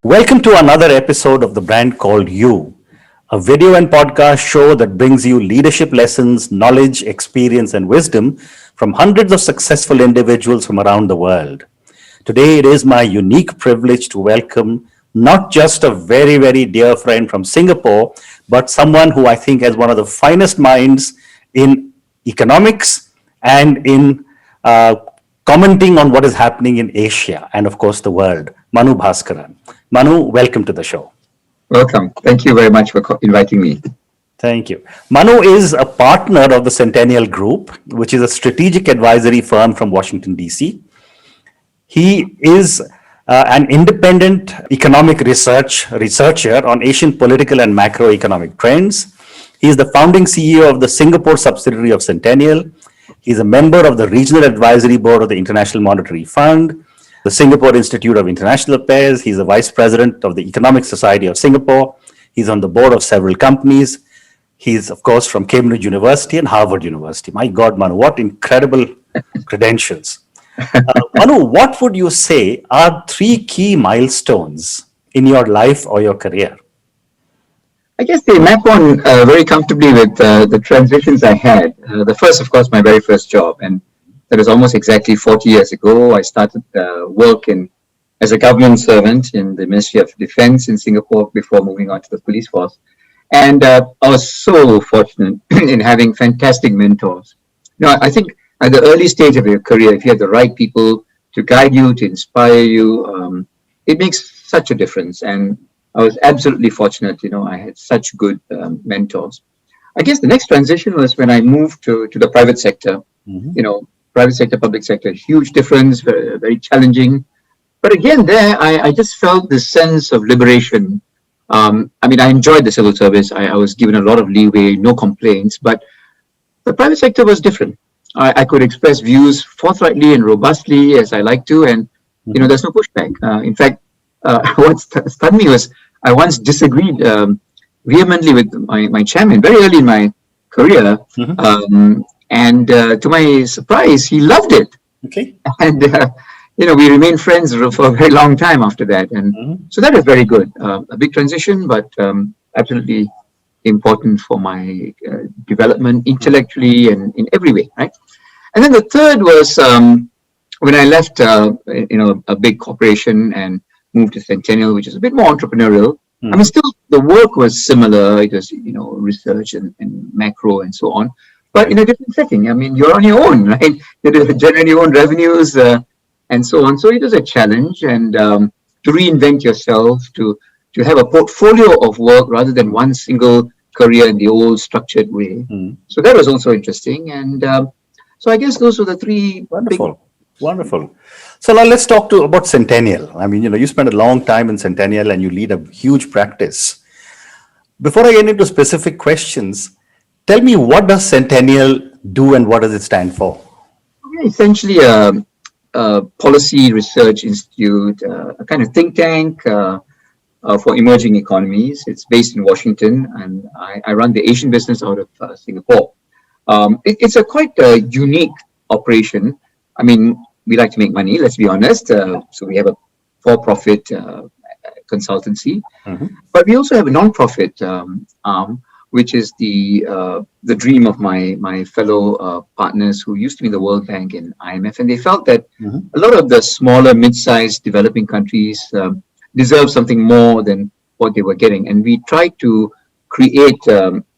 Welcome to another episode of the brand called You, a video and podcast show that brings you leadership lessons, knowledge, experience, and wisdom from hundreds of successful individuals from around the world. Today, it is my unique privilege to welcome not just a very, very dear friend from Singapore, but someone who I think has one of the finest minds in economics and in commenting on what is happening in Asia and, of course, the world. Manu Bhaskaran. Manu, welcome to the show. Welcome. Thank you very much for inviting me. Thank you. Manu is a partner of the Centennial Group, which is a strategic advisory firm from Washington, D.C. He is an independent economic researcher on Asian political and macroeconomic trends. He is the founding CEO of the Singapore subsidiary of Centennial. He is a member of the Regional Advisory Board of the International Monetary Fund, the Singapore Institute of International Affairs. He's the vice president of the Economic Society of Singapore. He's on the board of several companies. He's, of course, from Cambridge University and Harvard University. My God, Manu, what incredible credentials. Manu, what would you say are three key milestones in your life or your career? I guess they map on very comfortably with the transitions I had. The first, of course, my very first job. And that was almost exactly 40 years ago. I started work as a government servant in the Ministry of Defense in Singapore before moving on to the police force. And I was so fortunate in having fantastic mentors. I think at the early stage of your career, if you have the right people to guide you, to inspire you, it makes such a difference. And I was absolutely fortunate, I had such good mentors. I guess the next transition was when I moved to the private sector. Private sector, public sector, huge difference, very, very challenging. But again, there, I just felt this sense of liberation. I enjoyed the civil service. I was given a lot of leeway, no complaints, but the private sector was different. I could express views forthrightly and robustly as I like to, and, there's no pushback. In fact, what stunned me was I once disagreed vehemently with my chairman very early in my career. And to my surprise, he loved it. Okay. And, we remained friends for a very long time after that. And so that was very good. A big transition, but absolutely important for my development intellectually and in every way, right? And then the third was when I left, a big corporation and moved to Centennial, which is a bit more entrepreneurial. Still the work was similar. It was, research and macro and so on. But in a different setting. You're on your own, right? You generate your own revenues and so on. So it was a challenge, and to reinvent yourself, to have a portfolio of work rather than one single career in the old structured way. So that was also interesting. And so I guess those were the three. Wonderful. So now let's talk about Centennial. You spent a long time in Centennial and you lead a huge practice. Before I get into specific questions, tell me, what does Centennial do and what does it stand for? Essentially, a policy research institute, a kind of think tank for emerging economies. It's based in Washington, and I run the Asian business out of Singapore. It's a quite unique operation. We like to make money, let's be honest. So we have a for-profit consultancy, but we also have a non-profit arm, which is the dream of my fellow partners who used to be in the World Bank and IMF. And they felt that a lot of the smaller, mid-sized developing countries deserve something more than what they were getting. And we tried to create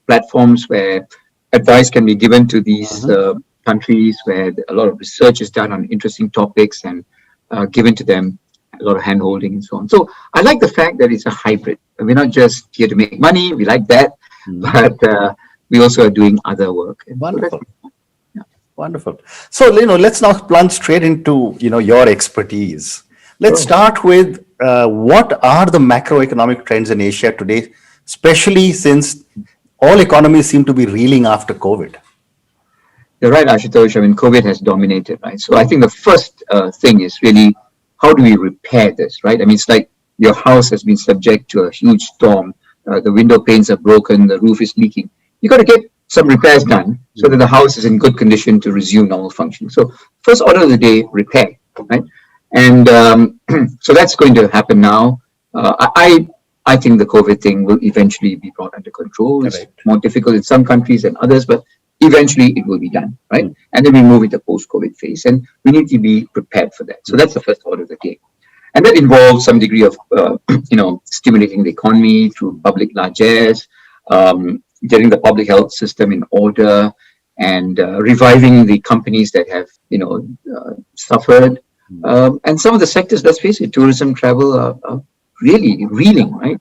platforms where advice can be given to these countries, where a lot of research is done on interesting topics and given to them, a lot of hand-holding and so on. So I like the fact that it's a hybrid. We're not just here to make money, we like that, but we also are doing other work. Wonderful. Wonderful. So, let's now plunge straight into, your expertise. Let's start with what are the macroeconomic trends in Asia today, especially since all economies seem to be reeling after COVID? You're right, Ashutosh. COVID has dominated, right? So I think the first thing is really, how do we repair this, right? It's like your house has been subject to a huge storm. The window panes are broken, the roof is leaking. You got to get some repairs done so that the house is in good condition to resume normal functioning. So first order of the day, repair, right? And so that's going to happen now. I think the COVID thing will eventually be brought under control. It's Correct. more difficult in some countries than others, but eventually it will be done, right? And then we move into post-COVID phase, and we need to be prepared for that. So that's the first order of the game, and that involves some degree of stimulating the economy through public largesse, getting the public health system in order, and reviving the companies that have suffered. And some of the sectors, let's face it, tourism, travel, are really reeling, right?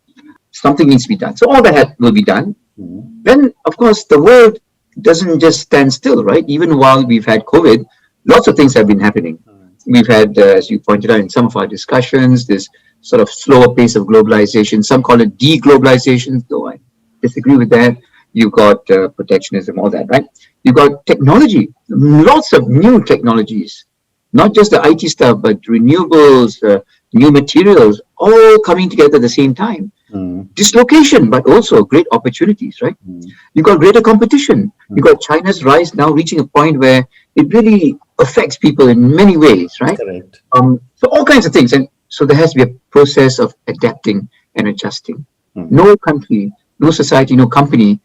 Something needs to be done. So all that will be done. Then, of course, the world doesn't just stand still, right? Even while we've had COVID, lots of things have been happening. We've had, as you pointed out in some of our discussions, this sort of slower pace of globalization. Some call it deglobalization, though I disagree with that. You've got protectionism, all that, right? You've got technology, lots of new technologies, not just the IT stuff, but renewables, new materials, all coming together at the same time. Dislocation, but also great opportunities, right? You've got greater competition. You've got China's rise now reaching a point where it really affects people in many ways, right? Correct. So all kinds of things. And so there has to be a process of adapting and adjusting. No country, no society, no company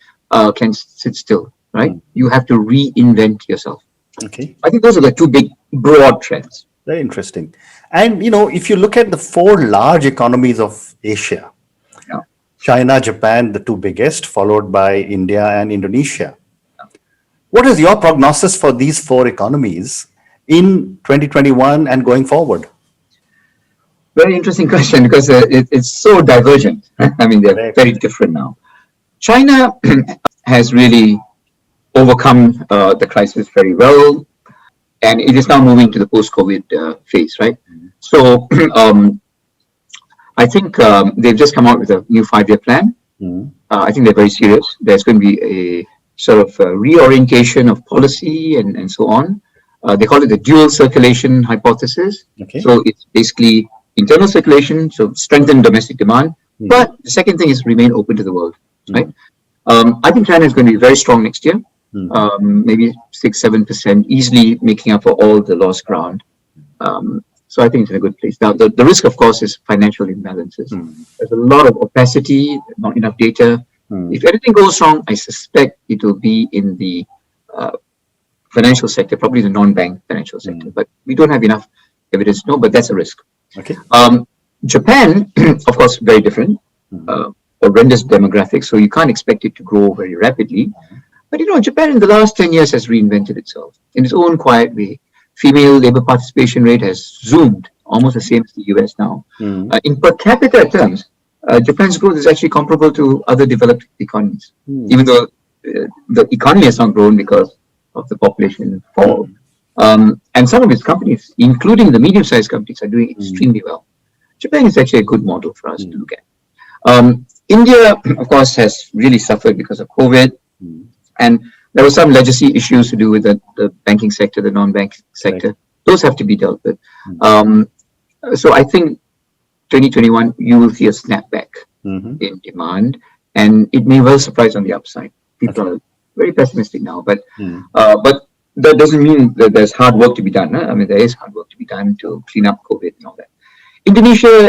can sit still, right? You have to reinvent yourself. Okay. I think those are the two big, broad trends. Very interesting. And, if you look at the four large economies of Asia, China, Japan, the two biggest, followed by India and Indonesia. What is your prognosis for these four economies in 2021 and going forward? Very interesting question, because it's so divergent. I mean, they're very different now. China has really overcome the crisis very well, and it is now moving to the post-COVID phase, right? So I think they've just come out with a new 5-year plan. I think they're very serious. There's going to be a sort of reorientation of policy and so on. They call it the dual circulation hypothesis. Okay. So it's basically internal circulation, so strengthen domestic demand. But the second thing is remain open to the world, right? I think China is going to be very strong next year, maybe 6-7%, easily making up for all the lost ground. So I think it's in a good place. Now, the risk, of course, is financial imbalances. There's a lot of opacity, not enough data. If anything goes wrong, I suspect it will be in the financial sector, probably the non-bank financial sector. But we don't have enough evidence to know, but that's a risk. Okay. Japan, of course, very different. Horrendous demographics, so you can't expect it to grow very rapidly. But Japan in the last 10 years has reinvented itself in its own quiet way. Female labor participation rate has zoomed, almost the same as the US now. In per capita terms, Japan's growth is actually comparable to other developed economies, even though the economy has not grown because of the population fall. And some of its companies, including the medium-sized companies, are doing extremely well. Japan is actually a good model for us to look at. India, of course, has really suffered because of COVID. And there were some legacy issues to do with the banking sector, the non-bank sector. Right. Those have to be dealt with. So I think 2021, you will see a snapback in demand, and it may well surprise on the upside. People are very pessimistic now, but that doesn't mean that there's hard work to be done. Huh? I mean, there is hard work to be done to clean up COVID and all that. Indonesia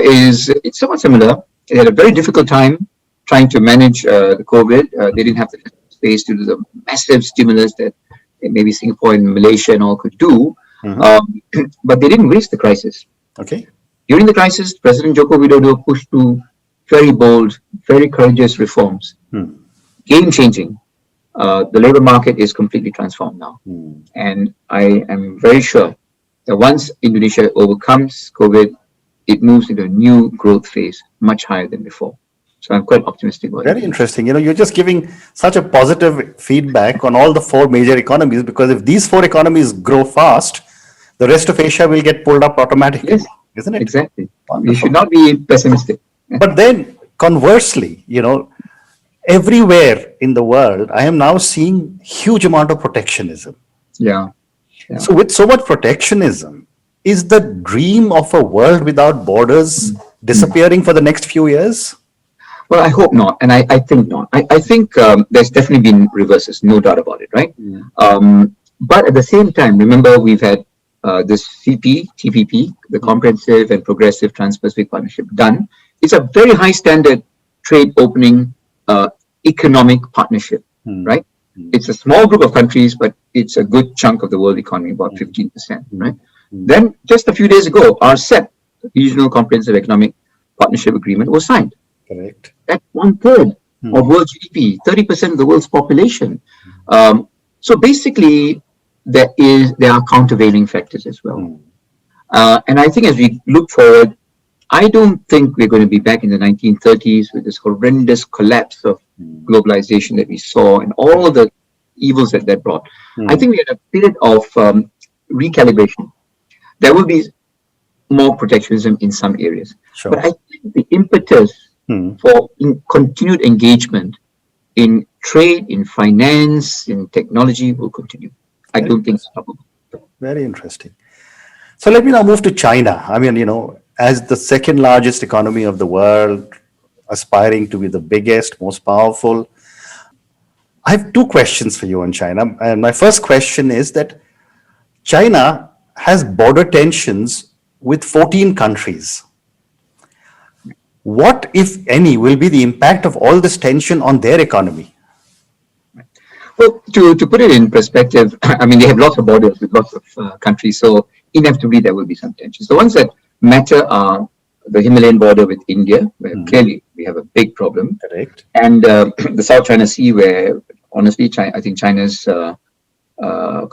it's somewhat similar. They had a very difficult time trying to manage the COVID. They didn't have the space to do the massive stimulus that maybe Singapore and Malaysia and all could do. But they didn't waste the crisis. Okay. During the crisis, President Joko Widodo pushed through very bold, very courageous reforms. Game-changing. The labor market is completely transformed now. And I am very sure that once Indonesia overcomes COVID, it moves into a new growth phase, much higher than before. So I'm quite optimistic about it. Very interesting. You're just giving such a positive feedback on all the four major economies, because if these four economies grow fast, the rest of Asia will get pulled up automatically, yes, isn't it? Exactly. Wonderful. We should not be pessimistic. But then conversely, everywhere in the world, I am now seeing huge amount of protectionism. Yeah. So with so much protectionism, is the dream of a world without borders disappearing for the next few years? Well, I hope not, and I think not. I think there's definitely been reverses, no doubt about it, right? But at the same time, remember, we've had this TPP, the Comprehensive and Progressive Trans-Pacific Partnership, done it's a very high standard trade opening economic partnership, right? It's a small group of countries, but it's a good chunk of the world economy, about 15%, right? Then just a few days ago, RCEP, the Regional Comprehensive Economic Partnership Agreement, was signed. Correct. That's 1/3 of world GDP, 30% of the world's population. So basically, there are countervailing factors as well. And I think as we look forward, I don't think we're going to be back in the 1930s with this horrendous collapse of globalization that we saw and all the evils that brought. I think we're in a period of recalibration. There will be more protectionism in some areas. Sure. But I think the impetus for continued engagement in trade, in finance, in technology will continue. I don't think it's probable. Very interesting. So let me now move to China. I mean, as the second largest economy of the world, aspiring to be the biggest, most powerful. I have two questions for you on China. And my first question is that China has border tensions with 14 countries. What, if any, will be the impact of all this tension on their economy? Well, to put it in perspective, I mean, they have lots of borders with lots of countries, so inevitably there will be some tensions. The ones that matter are the Himalayan border with India, where clearly we have a big problem. Correct. And the South China Sea, where honestly, I think China's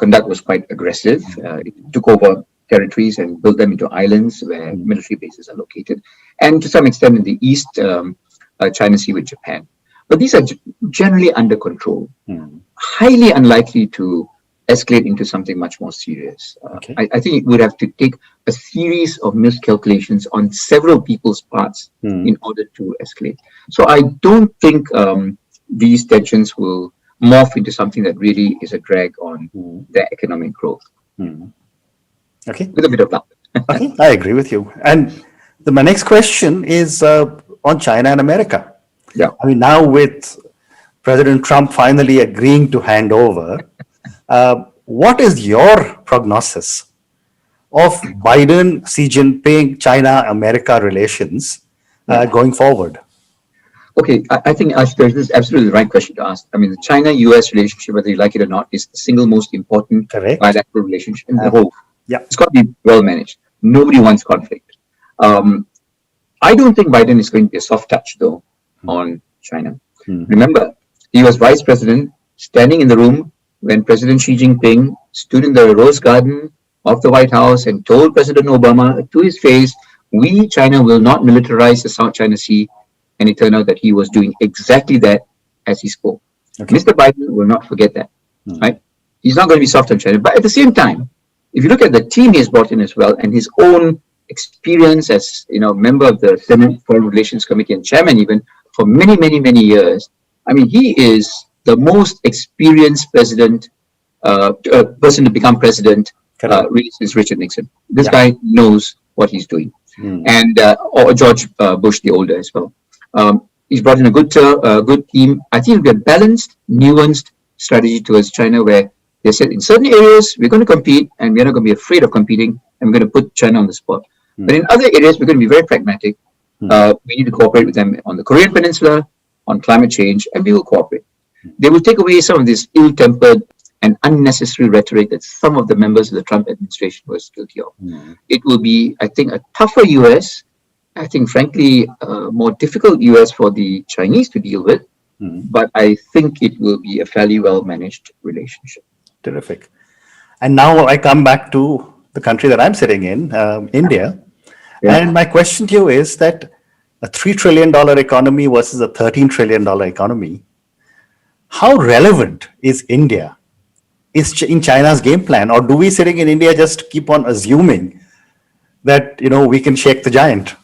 conduct was quite aggressive. It took over territories and built them into islands where military bases are located. And to some extent in the East China Sea with Japan. But these are generally under control, highly unlikely to escalate into something much more serious. Okay. I think it would have to take a series of miscalculations on several people's parts in order to escalate. So I don't think these tensions will morph into something that really is a drag on their economic growth. Okay. With a bit of luck. Okay, I agree with you. And my next question is on China and America. Yeah. I mean, now with President Trump finally agreeing to hand over, what is your prognosis of Biden, Xi Jinping, China-America relations going forward? Okay, I think Ashutosh, this is absolutely the right question to ask. I mean, the China-US relationship, whether you like it or not, is the single most important bilateral relationship in the whole. Yeah. It's got to be well managed. Nobody wants conflict. I don't think Biden is going to be a soft touch, though, on China. Remember, he was vice president standing in the room when President Xi Jinping stood in the Rose Garden of the White House and told President Obama to his face, we, China, will not militarize the South China Sea. And it turned out that he was doing exactly that as he spoke. Okay. Mr. Biden will not forget that, right? He's not going to be soft on China. But at the same time, if you look at the team he's brought in as well and his own experience as member of the Senate Foreign Relations Committee and chairman even for many, many, many years, I mean, he is the most experienced president, person to become president, really since Richard Nixon. This guy knows what he's doing. And or George Bush the older as well. He's brought in a good team. I think it'll be a balanced, nuanced strategy towards China where they said in certain areas we're going to compete and we're not going to be afraid of competing and we're going to put China on the spot. But in other areas we're going to be very pragmatic. We need to cooperate with them on the Korean Peninsula, on climate change, and we will cooperate. They will take away some of this ill-tempered and unnecessary rhetoric that some of the members of the Trump administration was guilty of. It will be, I think, a tougher US. I think, frankly, a more difficult US for the Chinese to deal with, but I think it will be a fairly well-managed relationship. Terrific. And now I come back to the country that I'm sitting in, India. Yeah. And my question to you is that a $3 trillion economy versus a $13 trillion economy, how relevant is India? Is in China's game plan? Or do we sitting in India just keep on assuming that, we can shake the giant?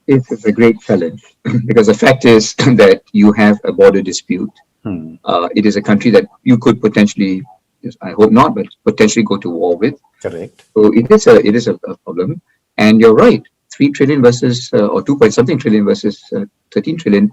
It's a great challenge because the fact is that you have a border dispute. It is a country that you could potentially, I hope not, but potentially go to war with. Correct. So it is a problem. And you're right, 3 trillion versus, or 2 point something trillion versus 13 trillion,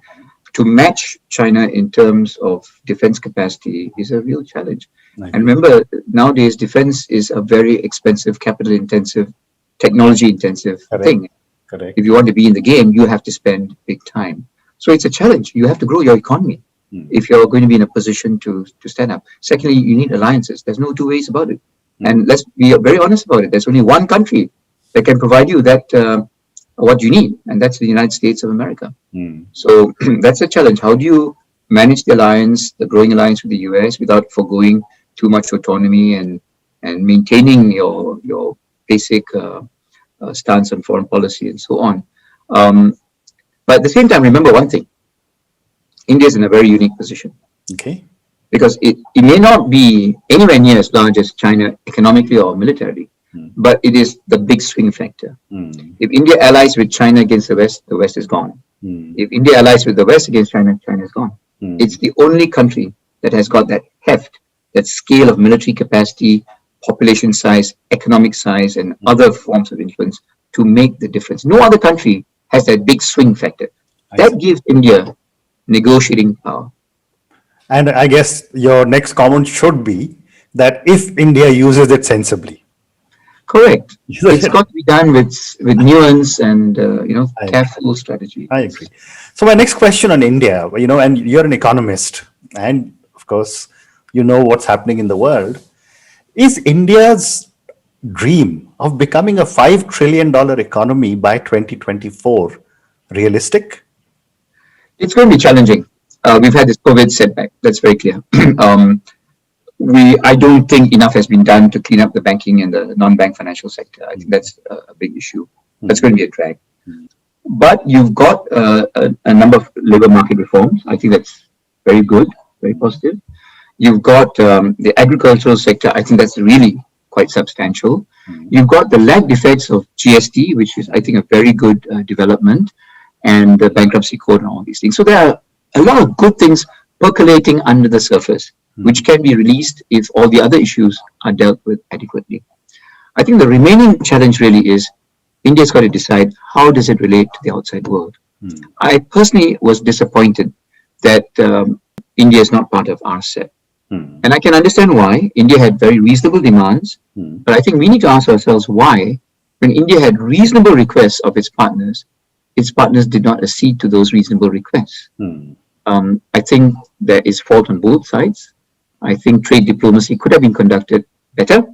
to match China in terms of defense capacity is a real challenge. And remember, nowadays, defense is a very expensive, capital intensive, technology intensive thing. Correct. If you want to be in the game, you have to spend big time. So it's a challenge. You have to grow your economy if you're going to be in a position to stand up. Secondly, you need alliances. There's no two ways about it. And let's be very honest about it. There's only one country that can provide you that what you need, and that's the United States of America. So that's a challenge. How do you manage the alliance, the growing alliance with the US, without foregoing too much autonomy and maintaining your basic stance on foreign policy and so on. But at the same time, remember one thing: India is in a very unique position. Okay. Because it may not be anywhere near as large as China economically or militarily, but it is the big swing factor. If India allies with China against the West is gone. If India allies with the West against China, China is gone. It's the only country that has got that heft, that scale of military capacity, population size, economic size, and other forms of influence to make the difference. No other country has that big swing factor. That gives India negotiating power. And I guess your next comment should be that if India uses it sensibly. Correct. It's got to be done with nuance and careful strategy. I agree. So my next question on India, and you're an economist, and of course, you know what's happening in the world. Is India's dream of becoming a $5 trillion economy by 2024 realistic? It's going to be challenging. We've had this COVID setback. That's very clear. I don't think enough has been done to clean up the banking and the non-bank financial sector. I think that's a big issue. That's going to be a drag. But you've got a number of labor market reforms. I think that's very good, very positive. You've got the agricultural sector. I think that's really quite substantial. You've got the lagged effects of GST, which is, I think, a very good development, and the bankruptcy code and all these things. So there are a lot of good things percolating under the surface, which can be released if all the other issues are dealt with adequately. I think the remaining challenge really is India's got to decide how does it relate to the outside world. I personally was disappointed that India is not part of RCEP. And I can understand why. India had very reasonable demands, but I think we need to ask ourselves why, when India had reasonable requests of its partners did not accede to those reasonable requests. I think there is fault on both sides. I think trade diplomacy could have been conducted better.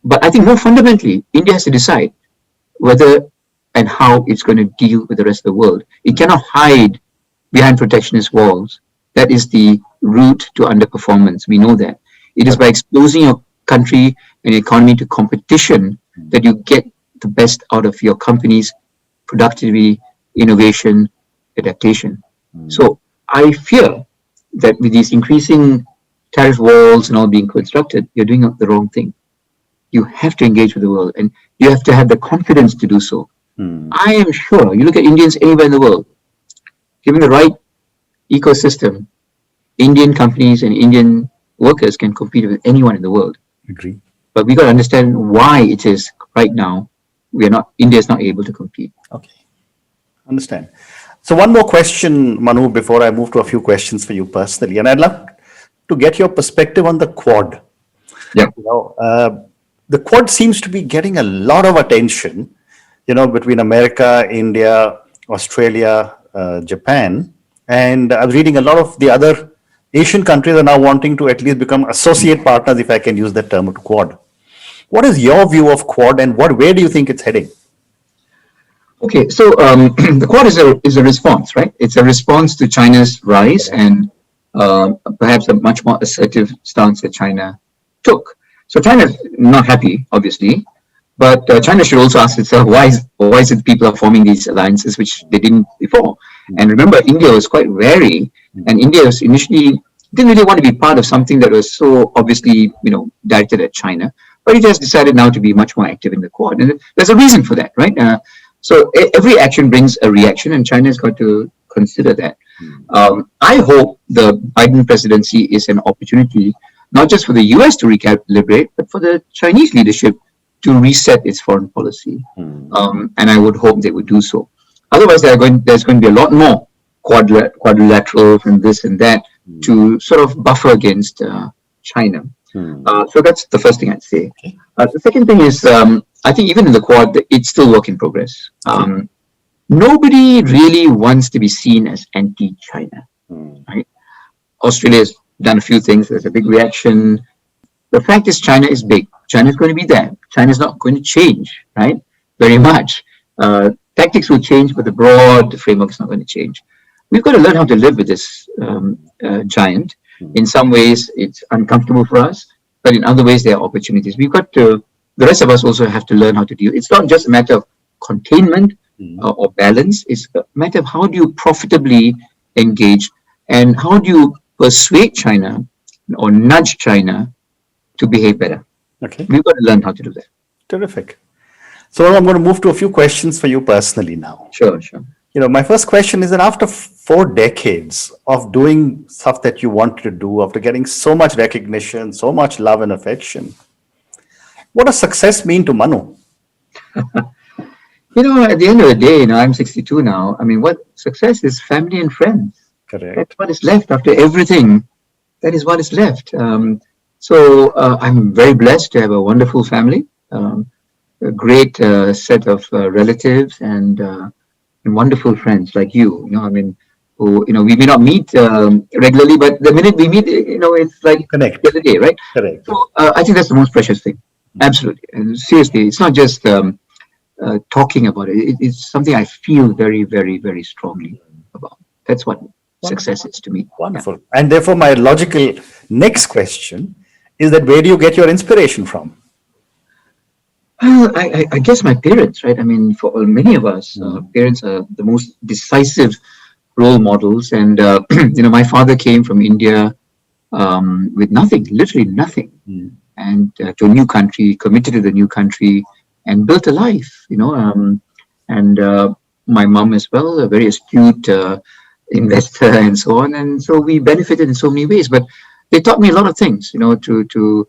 But I think more fundamentally, India has to decide whether and how it's going to deal with the rest of the world. It cannot hide behind protectionist walls. That is the route to underperformance. We know that. It is by exposing your country and economy to competition that you get the best out of your company's productivity, innovation, adaptation. So I fear that with these increasing tariff walls and all being constructed, you're doing the wrong thing. You have to engage with the world, and you have to have the confidence to do so. I am sure, you look at Indians anywhere in the world, given the right ecosystem, Indian companies and Indian workers can compete with anyone in the world. Agree. But we got to understand why it is right now India is not able to compete. Okay. Understand. So one more question, Manu, before I move to a few questions for you personally, and I'd love to get your perspective on the Quad. Yeah. The Quad seems to be getting a lot of attention, between America, India, Australia, Japan, and I was reading a lot of the other Asian countries are now wanting to at least become associate partners, if I can use that term, to Quad. What is your view of Quad, and where do you think it's heading? Okay, so the Quad is a response, right? It's a response to China's rise and perhaps a much more assertive stance that China took. So China's not happy, obviously, but China should also ask itself why is it people are forming these alliances which they didn't before? And remember, India was quite wary, and India was initially didn't really want to be part of something that was so obviously, directed at China. But it has decided now to be much more active in the Quad, and there's a reason for that, right? So every action brings a reaction, and China has got to consider that. I hope the Biden presidency is an opportunity not just for the US to recalibrate, but for the Chinese leadership to reset its foreign policy. And I would hope they would do so. Otherwise, there's going to be a lot more quadrilaterals and this and that to sort of buffer against China. So that's the first thing I'd say. The second thing is I think even in the Quad, it's still work in progress. Nobody really wants to be seen as anti-China, right? Australia has done a few things. There's a big reaction. The fact is, China is big. China is going to be there. China is not going to change, right? Very much. Tactics will change, but the broad framework is not going to change. We've got to learn how to live with this giant. In some ways, it's uncomfortable for us, but in other ways, there are opportunities. The rest of us also have to learn how to deal. It's not just a matter of containment or balance. It's a matter of how do you profitably engage and how do you persuade China or nudge China to behave better. Okay. We've got to learn how to do that. Terrific. So I'm going to move to a few questions for you personally now. Sure. My first question is that after 4 decades of doing stuff that you wanted to do, after getting so much recognition, so much love and affection, what does success mean to Manu? At the end of the day, I'm 62 now. I mean, what success is family and friends. Correct. That's what is left after everything. That is what is left. So I'm very blessed to have a wonderful family, a great set of relatives and wonderful friends like you. Who we may not meet regularly, but the minute we meet, it's like Connect. the other day, right? Correct. So I think that's the most precious thing. Absolutely. And seriously, it's not just talking about it. It's something I feel very, very, very strongly about. That's what success is to me. Wonderful. Yeah. And therefore, my logical next question is that where do you get your inspiration from? Well, I guess my parents, right? I mean, for many of us, parents are the most decisive role models. And, my father came from India with nothing, literally nothing, and to a new country, committed to the new country and built a life, and my mom as well, a very astute investor and so on. And so we benefited in so many ways, but they taught me a lot of things, to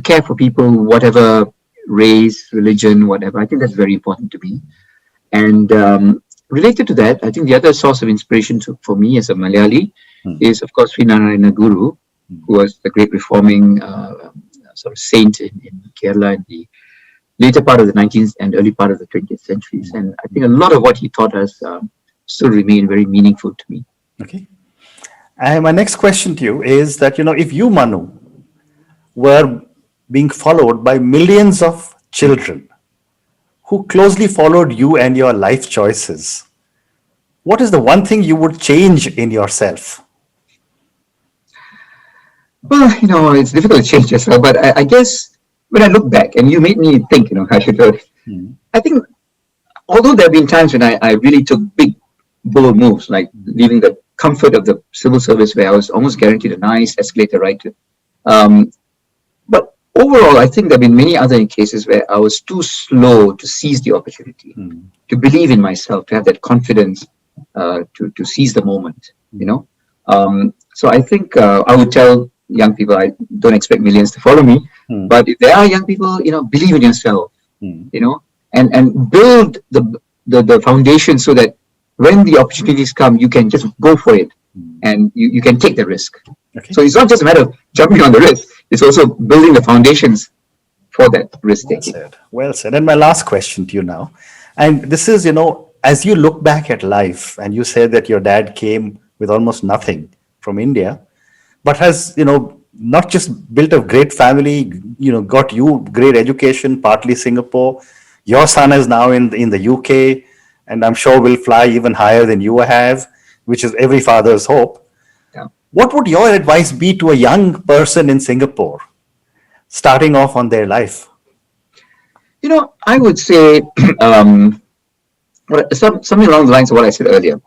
care for people, whatever race, religion, whatever. I think that's very important to me. And related to that, I think the other source of inspiration for me as a Malayali is, of course, Sri Narayana Guru, who was the great reforming sort of saint in Kerala in the later part of the 19th and early part of the 20th centuries. And I think a lot of what he taught us still remain very meaningful to me. Okay. And my next question to you is that, if you, Manu, were being followed by millions of children who closely followed you and your life choices, what is the one thing you would change in yourself? Well, it's difficult to change yourself, but I guess when I look back, and you made me think, Ashutosh, I think although there have been times when I really took big, bold moves, like leaving the comfort of the civil service where I was almost guaranteed a nice escalator ride to. But overall, I think there have been many other cases where I was too slow to seize the opportunity, to believe in myself, to have that confidence, to seize the moment, So I think I would tell young people, I don't expect millions to follow me, but if there are young people, believe in yourself, and build the foundation so that when the opportunities come, you can just go for it and you can take the risk. Okay. So it's not just a matter of jumping on the risk, it's also building the foundations for that risk taking. Well said. And my last question to you now, and this is, as you look back at life and you said that your dad came with almost nothing from India, but has, not just built a great family, got you great education, partly Singapore. Your son is now in the UK, and I'm sure will fly even higher than you have, which is every father's hope. Yeah. What would your advice be to a young person in Singapore starting off on their life? I would say something along the lines of what I said earlier.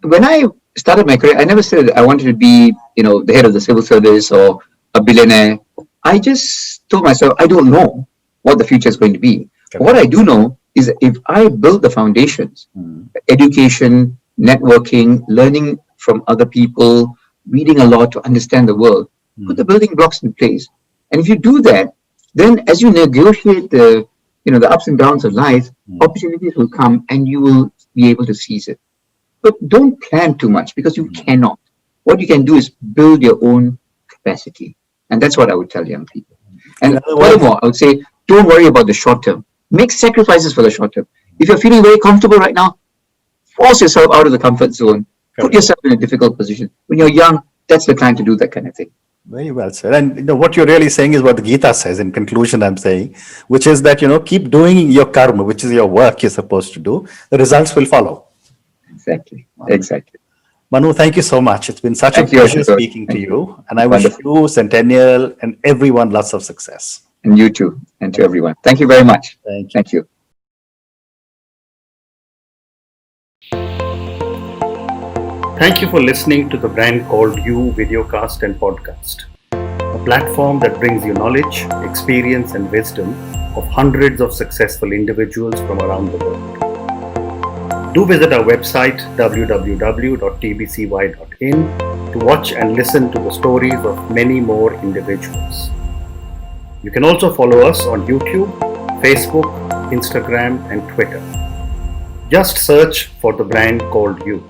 When I started my career, I never said I wanted to be, the head of the civil service or a billionaire. I just told myself, I don't know what the future is going to be. Okay. What I do know is that if I build the foundations, education, networking, learning from other people, reading a lot to understand the world, put the building blocks in place. And if you do that, then as you negotiate the ups and downs of life, opportunities will come and you will be able to seize it. But don't plan too much because you cannot. What you can do is build your own capacity. And that's what I would tell young people. And furthermore, I would say, don't worry about the short term. Make sacrifices for the short term. If you're feeling very comfortable right now, force yourself out of the comfort zone. Put yourself in a difficult position. When you're young, that's the time to do that kind of thing. Very well said. And what you're really saying is what the Gita says in conclusion, I'm saying, which is that, keep doing your karma, which is your work you're supposed to do. The results will follow. Exactly. Exactly. Manu, thank you so much. It's been such Thank a pleasure Ashutosh. speaking to you. And I wish you, Centennial, and everyone lots of success. And you too. And to everyone. Thank you very much. Thank you. Thank you. Thank you for listening to the Brand Called You videocast and podcast, a platform that brings you knowledge, experience, and wisdom of hundreds of successful individuals from around the world. Do visit our website www.tbcy.in to watch and listen to the stories of many more individuals. You can also follow us on YouTube, Facebook, Instagram, and Twitter. Just search for the Brand Called You.